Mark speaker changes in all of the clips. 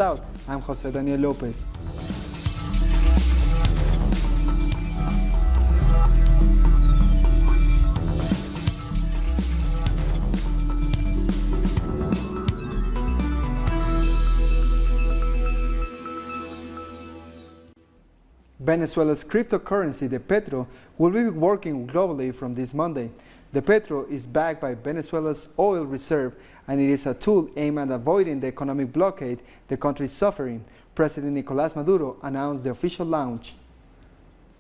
Speaker 1: Out. I'm Jose Daniel Lopez. Venezuela's cryptocurrency, the Petro, will be working globally from this Monday. The Petro is backed by Venezuela's oil reserve, and it is a tool aimed at avoiding the economic blockade the country is suffering. President Nicolás Maduro announced the official launch.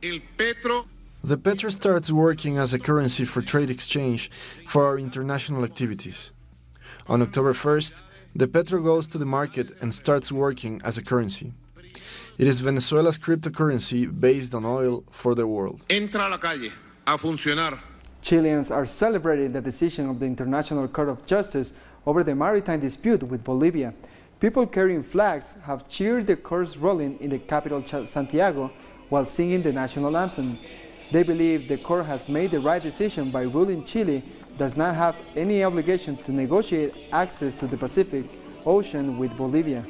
Speaker 2: The
Speaker 3: Petro starts working as a currency for trade exchange for our international activities. On October 1st, the Petro goes to the market and starts working as a currency. It is Venezuela's cryptocurrency based on oil for the world.
Speaker 2: Entra a la calle a funcionar.
Speaker 1: Chileans are celebrating the decision of the International Court of Justice over the maritime dispute with Bolivia. People carrying flags have cheered the court's ruling in the capital Santiago while singing the national anthem. They believe the court has made the right decision by ruling Chile does not have any obligation to negotiate access to the Pacific Ocean with Bolivia.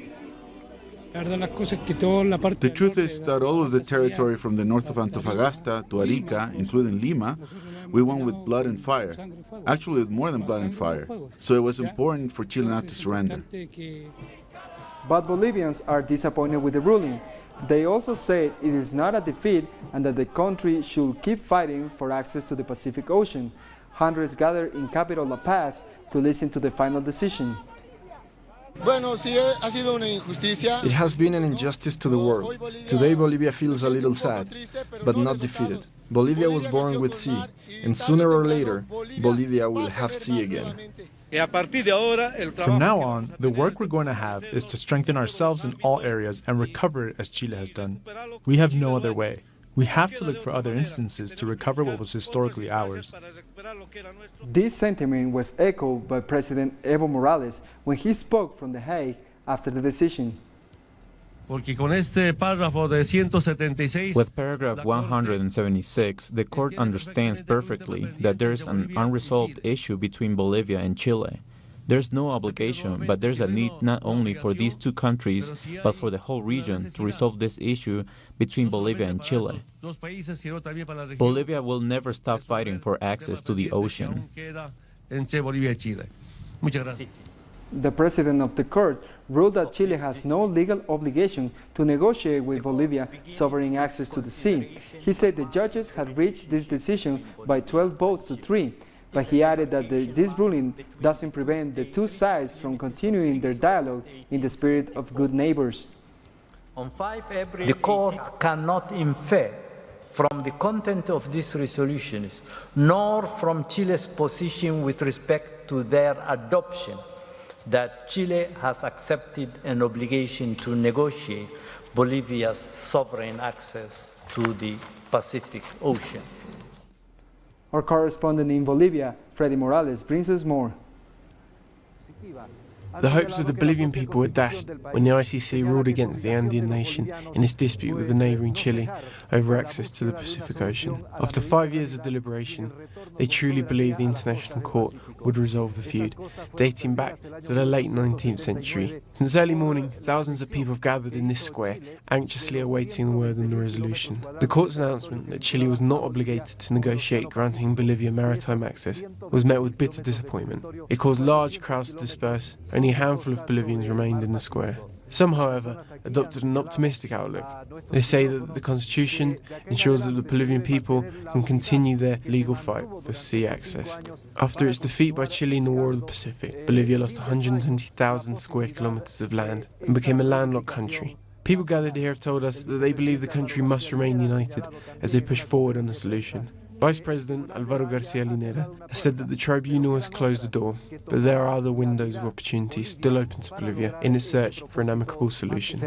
Speaker 4: The truth is that all of the territory from the north of Antofagasta to Arica, including Lima, we won with blood and fire. Actually, with more than blood and fire. So it was important for Chile not to surrender.
Speaker 1: But Bolivians are disappointed with the ruling. They also say it is not a defeat and that the country should keep fighting for access to the Pacific Ocean. Hundreds gathered in capital La Paz to listen to the final decision.
Speaker 3: It has been an injustice to the world. Today Bolivia feels a little sad, but not defeated. Bolivia was born with sea, and sooner or later, Bolivia will have sea again.
Speaker 5: From now on, the work we're going to have is to strengthen ourselves in all areas and recover it as Chile has done. We have no other way. We have to look for other instances to recover what was historically ours.
Speaker 1: This sentiment was echoed by President Evo Morales when he spoke from The Hague after the decision.
Speaker 6: With paragraph 176, the court understands perfectly that there is an unresolved issue between Bolivia and Chile. There's no obligation, but there's a need not only for these two countries, but for the whole region to resolve this issue between Bolivia and Chile. Bolivia will never stop fighting for access to the ocean.
Speaker 1: The president of the court ruled that Chile has no legal obligation to negotiate with Bolivia sovereign access to the sea. He said the judges had reached this decision by 12 votes to 3. But he added that this ruling doesn't prevent the two sides from continuing their dialogue in the spirit of good neighbors.
Speaker 7: The court cannot infer from the content of these resolutions, nor from Chile's position with respect to their adoption, that Chile has accepted an obligation to negotiate Bolivia's sovereign access to the Pacific Ocean.
Speaker 1: Our correspondent in Bolivia, Freddy Morales, brings us more.
Speaker 8: The hopes of the Bolivian people were dashed when the ICC ruled against the Andean nation in its dispute with the neighbouring Chile over access to the Pacific Ocean. After 5 years of deliberation, they truly believed the International Court would resolve the feud, dating back to the late 19th century. Since early morning, thousands of people have gathered in this square, anxiously awaiting the word on the resolution. The court's announcement that Chile was not obligated to negotiate granting Bolivia maritime access was met with bitter disappointment. It caused large crowds to disperse. Only a handful of Bolivians remained in the square. Some, however, adopted an optimistic outlook. They say that the Constitution ensures that the Bolivian people can continue their legal fight for sea access. After its defeat by Chile in the War of the Pacific, Bolivia lost 120,000 square kilometres of land and became a landlocked country. People gathered here have told us that they believe the country must remain united as they push forward on a solution. Vice President Alvaro Garcia Linera has said that the tribunal has closed the door, but there are other windows of opportunity still open to Bolivia in its search for an amicable solution.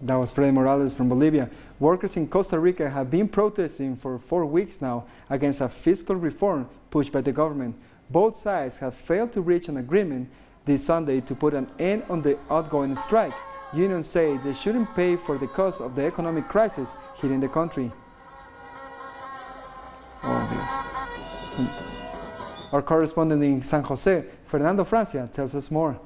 Speaker 1: That was Freddy Morales from Bolivia. Workers in Costa Rica have been protesting for 4 weeks now against a fiscal reform pushed by the government. Both sides have failed to reach an agreement this Sunday to put an end on the ongoing strike. Unions say they shouldn't pay for the cost of the economic crisis hitting the country. Our correspondent in San Jose, Fernando Francia, tells us more.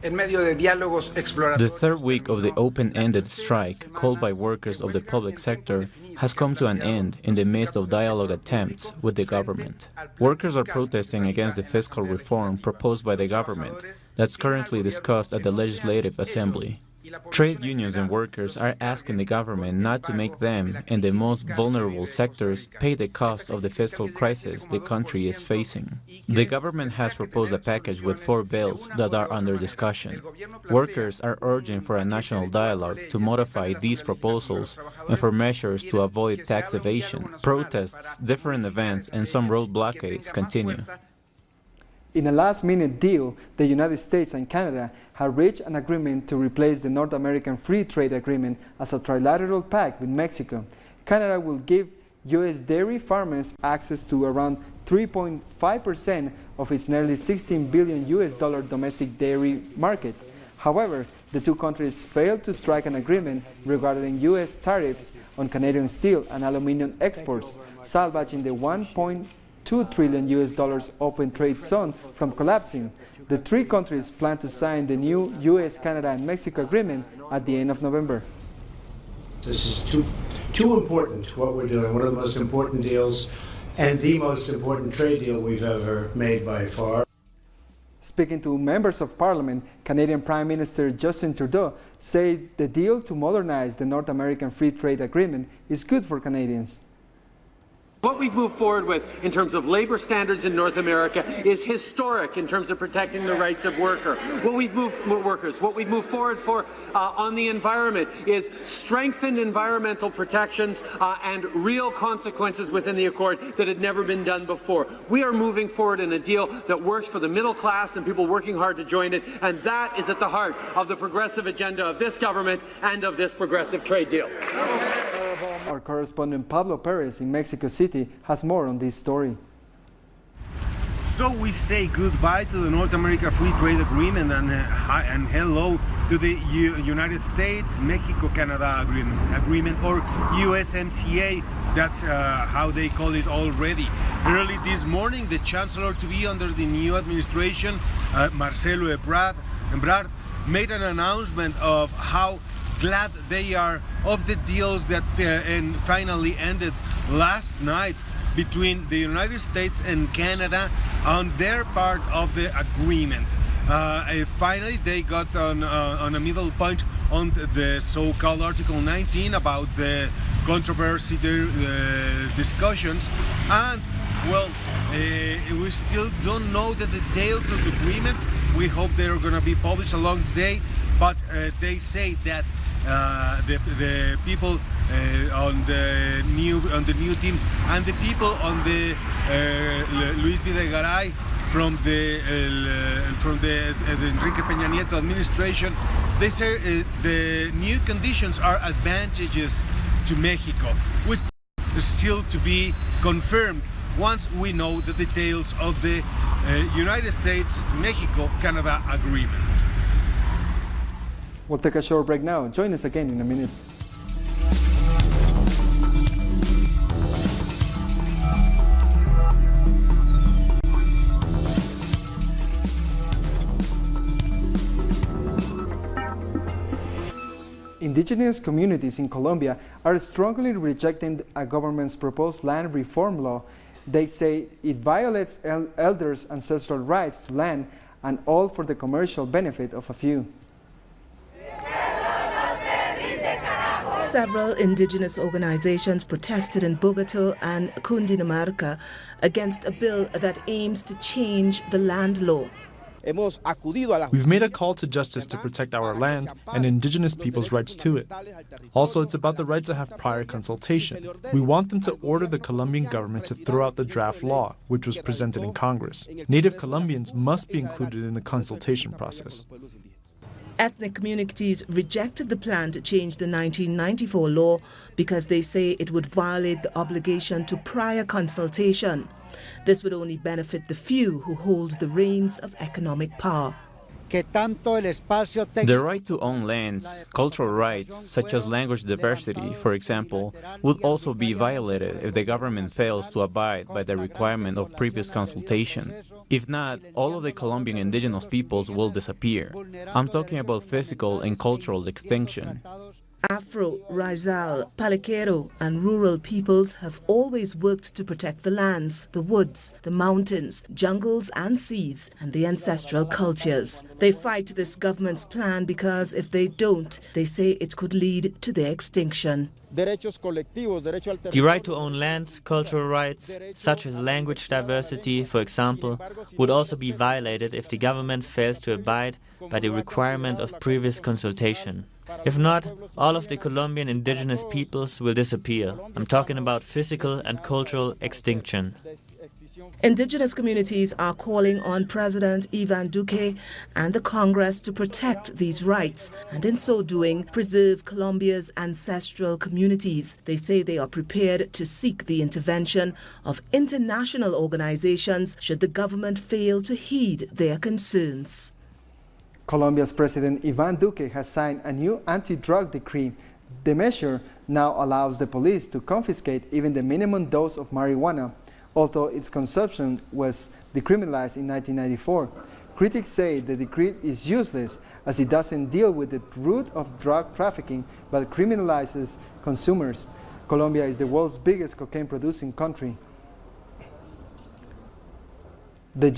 Speaker 6: The third week of the open-ended strike called by workers of the public sector has come to an end in the midst of dialogue attempts with the government. Workers are protesting against the fiscal reform proposed by the government that's currently discussed at the Legislative Assembly. Trade unions and workers are asking the government not to make them and the most vulnerable sectors pay the cost of the fiscal crisis the country is facing. The government has proposed a package with 4 bills that are under discussion. Workers are urging for a national dialogue to modify these proposals and for measures to avoid tax evasion. Protests, different events, and some road blockades continue.
Speaker 1: In a last-minute deal, the United States and Canada have reached an agreement to replace the North American Free Trade Agreement as a trilateral pact with Mexico. Canada will give U.S. dairy farmers access to around 3.5% of its nearly $16 billion domestic dairy market. However, the two countries failed to strike an agreement regarding U.S. tariffs on Canadian steel and aluminum exports, salvaging the $1.2 trillion open trade zone from collapsing. The three countries plan to sign the new U.S., Canada, and Mexico agreement at the end of November.
Speaker 9: This is too important, what we're doing, one of the most important deals and the most important trade deal we've ever made by far.
Speaker 1: Speaking to members of Parliament, Canadian Prime Minister Justin Trudeau said the deal to modernize the North American Free Trade Agreement is good for Canadians.
Speaker 10: What we've moved forward with in terms of labor standards in North America is historic in terms of protecting the rights of workers. What we've moved forward for on the environment is strengthened environmental protections and real consequences within the accord that had never been done before. We are moving forward in a deal that works for the middle class and people working hard to join it, and that is at the heart of the progressive agenda of this government and of this progressive trade deal.
Speaker 1: Our correspondent Pablo Perez in Mexico City has more on this story.
Speaker 11: So we say goodbye to the North America Free Trade Agreement and hello to the United States-Mexico-Canada agreement, or USMCA. That's how they call it already. Early this morning, the Chancellor-to-be under the new administration, Marcelo Ebrard, made an announcement of how glad they are of the deals that finally ended last night between the United States and Canada on their part of the agreement. Finally, they got on a middle point on the so-called Article 19 about the controversy discussions, and well, we still don't know the details of the agreement. We hope they're going to be published along the day, but they say that the people on the new team and the people on the Luis Videgaray from the Enrique Peña Nieto administration, they say the new conditions are advantageous to Mexico, which is still to be confirmed once we know the details of the United States-Mexico-Canada agreement.
Speaker 1: We'll take a short break now. Join us again in a minute. Indigenous communities in Colombia are strongly rejecting a government's proposed land reform law. They say it violates elders' ancestral rights to land, and all for the commercial benefit of a few.
Speaker 12: Several indigenous organizations protested in Bogotá and Cundinamarca against a bill that aims to change the land law.
Speaker 5: We've made a call to justice to protect our land and indigenous people's rights to it. Also, it's about the right to have prior consultation. We want them to order the Colombian government to throw out the draft law, which was presented in Congress. Native Colombians must be included in the consultation process.
Speaker 12: Ethnic communities rejected the plan to change the 1994 law because they say it would violate the obligation to prior consultation. This would only benefit the few who hold the reins of economic power.
Speaker 6: The right to own lands, cultural rights, such as language diversity, for example, would also be violated if the government fails to abide by the requirement of previous consultation. If not, all of the Colombian indigenous peoples will disappear. I'm talking about physical and cultural extinction.
Speaker 12: Afro, Rizal, Paliquero and rural peoples have always worked to protect the lands, the woods, the mountains, jungles and seas and the ancestral cultures. They fight this government's plan because if they don't, they say it could lead to their extinction.
Speaker 13: The right to own lands, cultural rights, such as language diversity, for example, would also be violated if the government fails to abide by the requirement of previous consultation. If not, all of the Colombian indigenous peoples will disappear. I'm talking about physical and cultural extinction.
Speaker 12: Indigenous communities are calling on President Iván Duque and the Congress to protect these rights and in so doing preserve Colombia's ancestral communities. They say they are prepared to seek the intervention of international organizations should the government fail to heed their concerns.
Speaker 1: Colombia's President Iván Duque has signed a new anti-drug decree. The measure now allows the police to confiscate even the minimum dose of marijuana, although its consumption was decriminalized in 1994. Critics say the decree is useless as it doesn't deal with the root of drug trafficking but criminalizes consumers. Colombia is the world's biggest cocaine-producing country. The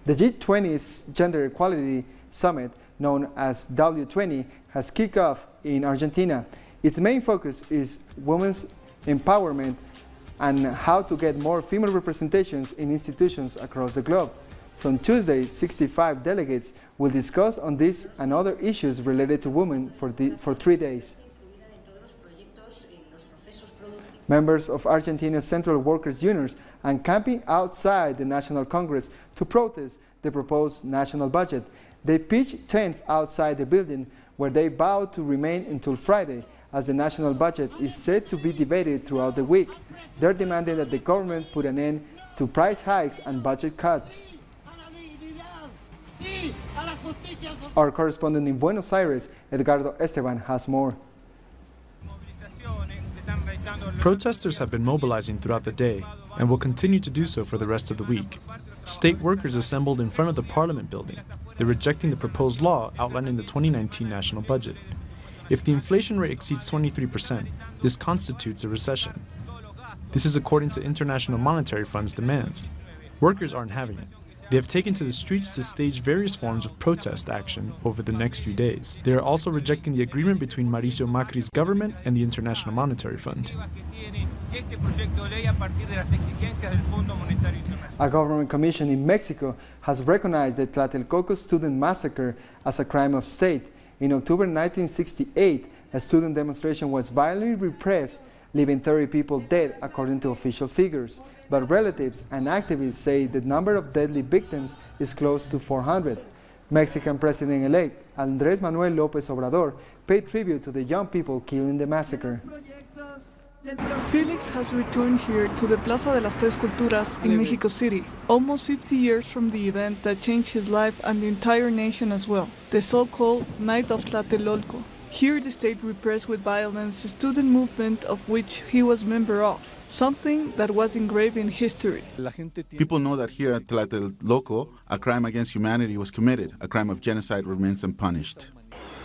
Speaker 1: G20's Gender Equality Summit, known as W20, has kicked off in Argentina. Its main focus is women's empowerment and how to get more female representations in institutions across the globe. From Tuesday, 65 delegates will discuss on this and other issues related to women for 3 days. Members of Argentina's Central Workers' Unions are camping outside the National Congress to protest the proposed national budget. They pitched tents outside the building where they vowed to remain until Friday, as the national budget is set to be debated throughout the week. They're demanding that the government put an end to price hikes and budget cuts. Our correspondent in Buenos Aires, Edgardo Esteban, has more.
Speaker 5: Protesters have been mobilizing throughout the day and will continue to do so for the rest of the week. State workers assembled in front of the Parliament building. They're rejecting the proposed law outlining the 2019 national budget. If the inflation rate exceeds 23%, this constitutes a recession. This is according to International Monetary Fund's demands. Workers aren't having it. They have taken to the streets to stage various forms of protest action over the next few days. They are also rejecting the agreement between Mauricio Macri's government and the International Monetary Fund.
Speaker 1: A government commission in Mexico has recognized the Tlatelolco student massacre as a crime of state. In October 1968, a student demonstration was violently repressed, leaving 30 people dead, according to official figures. But relatives and activists say the number of deadly victims is close to 400. Mexican President-elect Andrés Manuel López Obrador paid tribute to the young people killed in the massacre.
Speaker 14: Felix has returned here to the Plaza de las Tres Culturas in Mexico City, almost 50 years from the event that changed his life and the entire nation as well, the so-called Night of Tlatelolco. Here the state repressed with violence the student movement of which he was a member of, something that was engraved in history.
Speaker 4: People know that here at Tlatelolco, a crime against humanity was committed. A crime of genocide remains unpunished.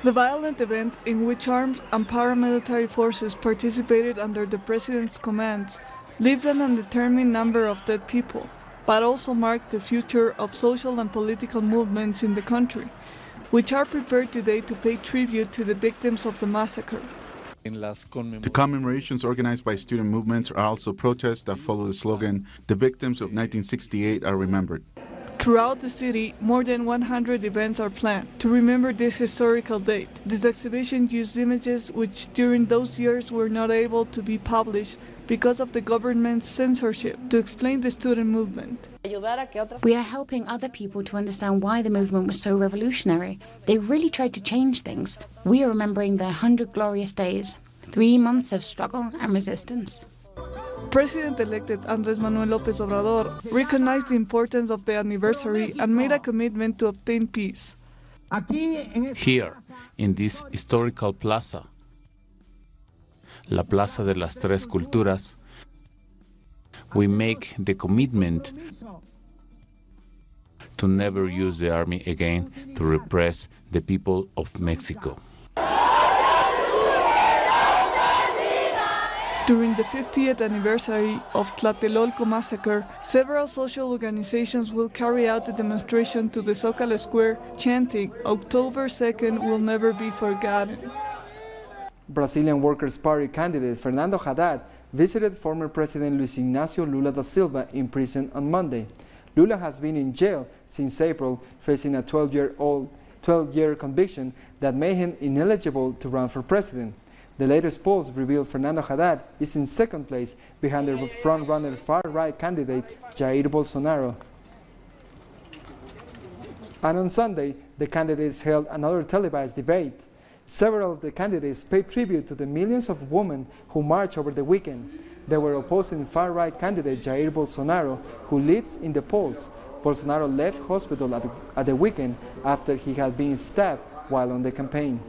Speaker 14: The violent event, in which armed and paramilitary forces participated under the president's commands, left an undetermined number of dead people, but also marked the future of social and political movements in the country, which are prepared today to pay tribute to the victims of the massacre.
Speaker 4: The commemorations organized by student movements are also protests that follow the slogan, "The victims of 1968 are remembered."
Speaker 14: Throughout the city, more than 100 events are planned to remember this historical date. This exhibition used images which during those years were not able to be published because of the government's censorship to explain the student movement.
Speaker 15: We are helping other people to understand why the movement was so revolutionary. They really tried to change things. We are remembering the 100 glorious days, 3 months of struggle and resistance.
Speaker 14: President-elect Andrés Manuel López Obrador recognized the importance of the anniversary and made a commitment to obtain peace.
Speaker 16: Here, in this historical plaza, La Plaza de las Tres Culturas, we make the commitment to never use the army again to repress the people of Mexico.
Speaker 14: During the 50th anniversary of Tlatelolco massacre, several social organizations will carry out the demonstration to the Zócalo Square, chanting, "October 2nd will never be forgotten."
Speaker 1: Brazilian Workers' Party candidate Fernando Haddad visited former President Luis Ignacio Lula da Silva in prison on Monday. Lula has been in jail since April, facing a 12-year conviction that made him ineligible to run for president. The latest polls reveal Fernando Haddad is in second place behind the front-runner far-right candidate Jair Bolsonaro. And on Sunday, the candidates held another televised debate. Several of the candidates paid tribute to the millions of women who marched over the weekend. They were opposing far-right candidate Jair Bolsonaro, who leads in the polls. Bolsonaro left hospital at the weekend after he had been stabbed while on the campaign.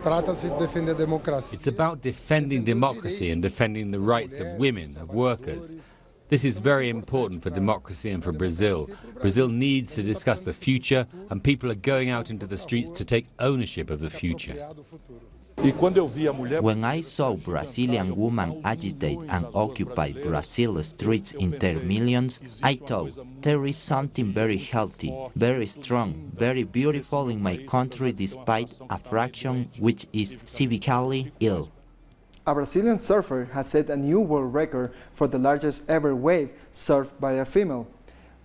Speaker 17: It's about defending democracy and defending the rights of women, of workers. This is very important for democracy and for Brazil. Brazil needs to discuss the future, and people are going out into the streets to take ownership of the future.
Speaker 18: When I saw Brazilian women agitate and occupy Brazil's streets in their millions, I thought there is something very healthy, very strong, very beautiful in my country despite a fraction which is civically ill.
Speaker 1: A Brazilian surfer has set a new world record for the largest ever wave surfed by a female.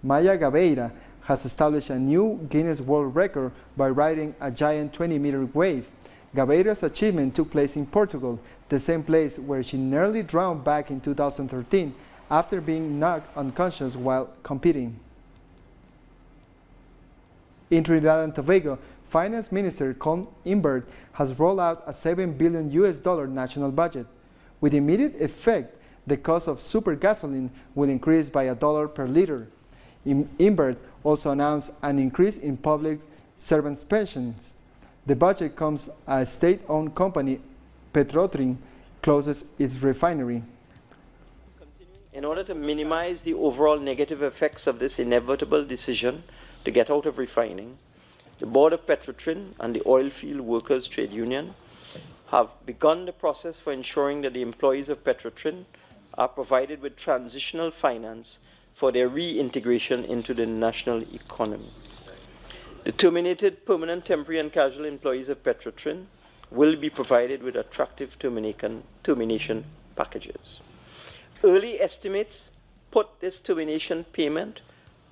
Speaker 1: Maya Gabeira has established a new Guinness World Record by riding a giant 20-meter wave. Gabeira's achievement took place in Portugal, the same place where she nearly drowned back in 2013 after being knocked unconscious while competing. In Trinidad and Tobago, Finance Minister Colm Imbert has rolled out a $7 billion national budget. With immediate effect, the cost of super gasoline will increase by $1 per liter. Imbert also announced an increase in public servants' pensions. The budget comes as state-owned company Petro closes its refinery.
Speaker 19: In order to minimize the overall negative effects of this inevitable decision to get out of refining, the board of Petrotrin and the Oilfield Workers Trade Union have begun the process for ensuring that the employees of Petrotrin are provided with transitional finance for their reintegration into the national economy. The terminated permanent, temporary and casual employees of Petrotrin will be provided with attractive termination packages. Early estimates put this termination payment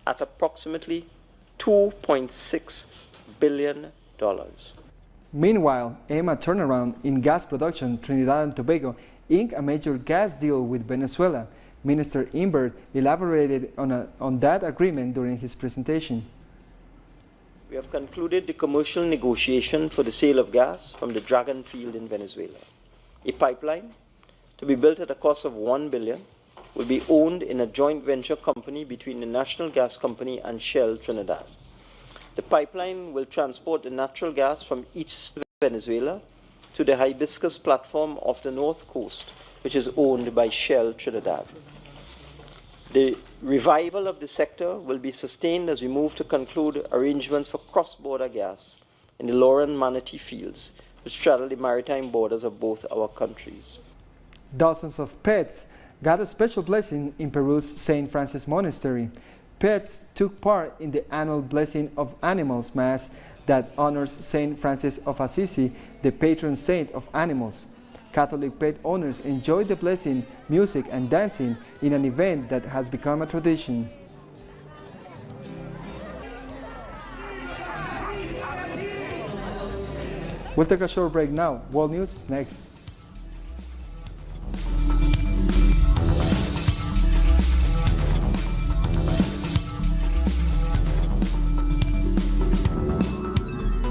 Speaker 19: at approximately $2.6 billion.
Speaker 1: Meanwhile, aimed at turnaround in gas production, Trinidad and Tobago inked a major gas deal with Venezuela. Minister Imbert elaborated on that agreement during his presentation.
Speaker 19: We have concluded the commercial negotiation for the sale of gas from the Dragon field in Venezuela. A pipeline, to be built at a cost of $1 billion, will be owned in a joint venture company between the National Gas Company and Shell Trinidad. The pipeline will transport the natural gas from East Venezuela to the Hibiscus platform off the north coast, which is owned by Shell Trinidad. The revival of the sector will be sustained as we move to conclude arrangements for cross-border gas in the Lauren Manatee fields, which straddle the maritime borders of both our countries.
Speaker 1: Dozens of pets got a special blessing in Peru's St. Francis Monastery. Pets took part in the annual Blessing of Animals Mass that honors St. Francis of Assisi, the patron saint of animals. Catholic pet owners enjoyed the blessing, music and dancing in an event that has become a tradition. We'll take a short break now. World News is next.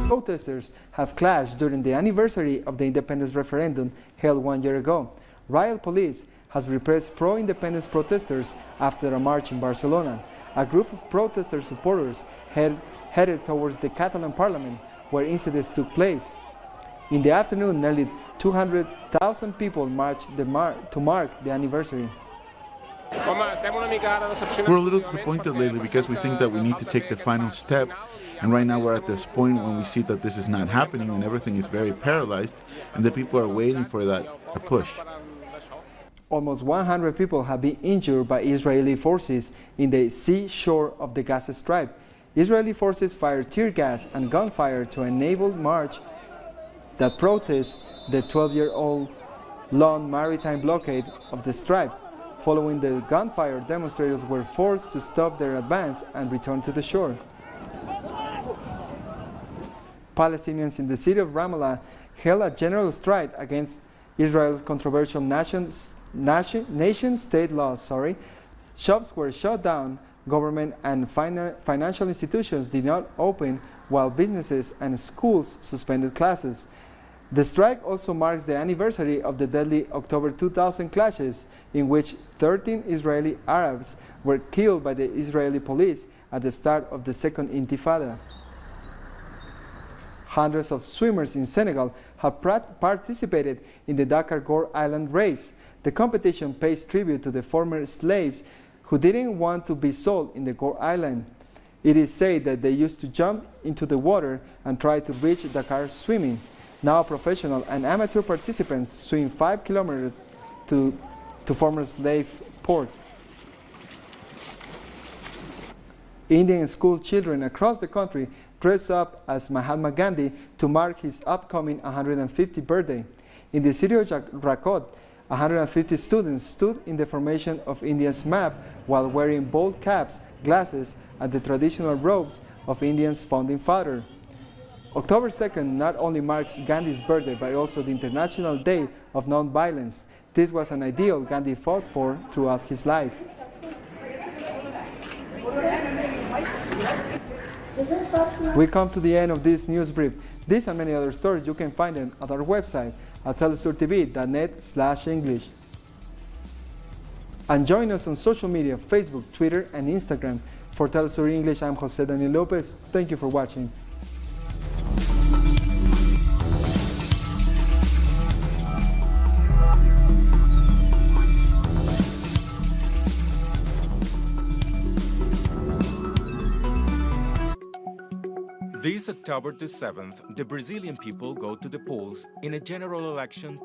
Speaker 1: Protesters have clashed during the anniversary of the independence referendum held 1 year ago. Riot police has repressed pro-independence protesters after a march in Barcelona. A group of protester supporters headed towards the Catalan parliament, where incidents took place. In the afternoon, nearly 200,000 people marched to mark the anniversary.
Speaker 4: We're a little disappointed lately because we think that we need to take the final step, and right now we're at this point when we see that this is not happening and everything is very paralyzed, and the people are waiting for a push.
Speaker 1: Almost 100 people have been injured by Israeli forces in the seashore of the Gaza Strip. Israeli forces fired tear gas and gunfire to enable march that protests the 12-year-old long maritime blockade of the Strip. Following the gunfire, demonstrators were forced to stop their advance and return to the shore. Palestinians in the city of Ramallah held a general strike against Israel's controversial nation-state laws. Shops were shut down, government and financial institutions did not open, while businesses and schools suspended classes. The strike also marks the anniversary of the deadly October 2000 clashes, in which 13 Israeli Arabs were killed by the Israeli police at the start of the Second Intifada. Hundreds of swimmers in Senegal have participated in the Dakar Gore Island race. The competition pays tribute to the former slaves who didn't want to be sold in the Gore Island. It is said that they used to jump into the water and try to reach Dakar swimming. Now professional and amateur participants swim 5 kilometers to former slave port. Indian school children across the country dress up as Mahatma Gandhi to mark his upcoming 150th birthday. In the city of Rakot, 150 students stood in the formation of India's map while wearing bold caps, glasses, and the traditional robes of India's founding father. October 2nd not only marks Gandhi's birthday, but also the International Day of Non-Violence. This was an ideal Gandhi fought for throughout his life. We come to the end of this news brief. This and many other stories you can find them at our website at telesurtv.net/English. And join us on social media, Facebook, Twitter, and Instagram. For Telesur English, I'm Jose Daniel Lopez. Thank you for watching.
Speaker 20: This October the 7th, the Brazilian people go to the polls in a general election